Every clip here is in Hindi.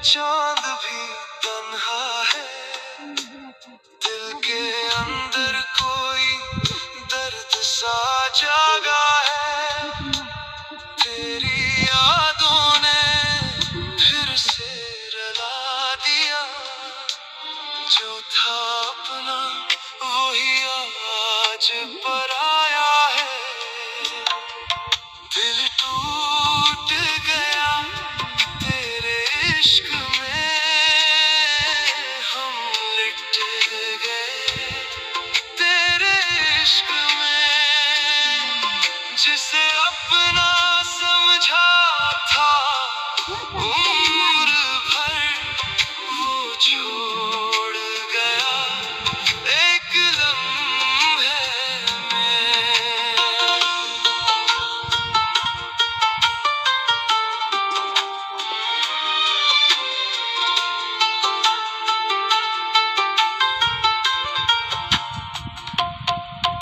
चांद भी तन्हा है, दिल के अंदर कोई दर्द सा जागा है। तेरी यादों ने फिर से रुला दिया, जो था अपना वही आज पराया है। दिल टूट गया तेरे इश्क में, हम लिट गए तेरे इश्क में। जिसे अपना समझा था उम्र भर, वो छोड़ गया एक लम्हे में।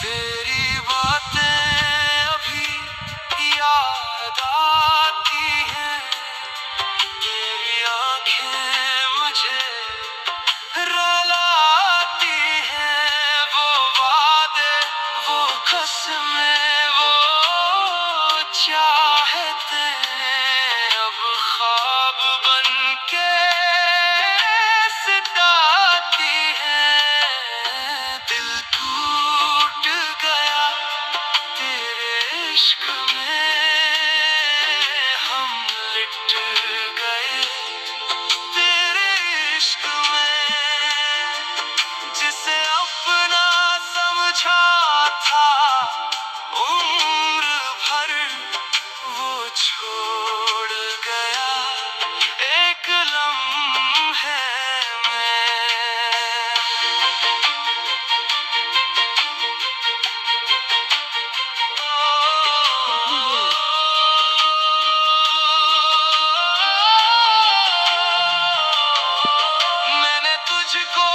तेरी बातें अभी याद आती हैं, तेरी आंखें मुझे रुलाती हैं। वो वादे, वो कसमें, वो चाहते अब ख्वाब बन के सताती हैं। दिल टूट गया तेरे इश्क में, हम लिट गए तेरे इश्क में। जिसे अपना समझा था उम्र भर, वो छोड़ गया एक लम्हे में। मैंने तुझको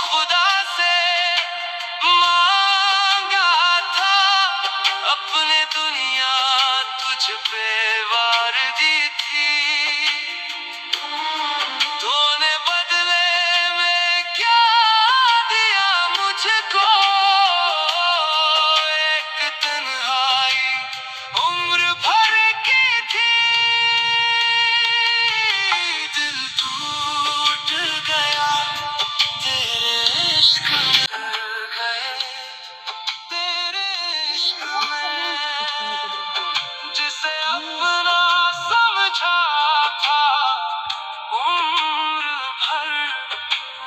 खुदा से मांगा था, अपने दुनिया तुझ पे वार दी थी। तूने बदले में क्या दिया मुझको, एक तन्हाई उम्र भर की थी। दिल टूट गया तेरे इश्क में, गए तेरे इश्क में। जिसे अपना समझा था उम्र भर,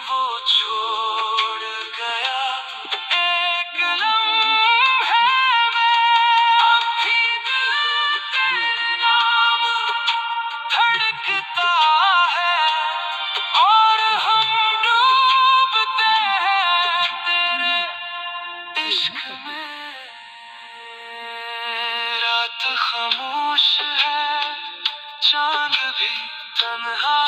वो छोड़ गया एक लम्हे में। अभी दिल तेरे नाम धड़कता है, और हम डूबते हैं तेरे इश्क में। रात खामोश है, चांद भी तन्हा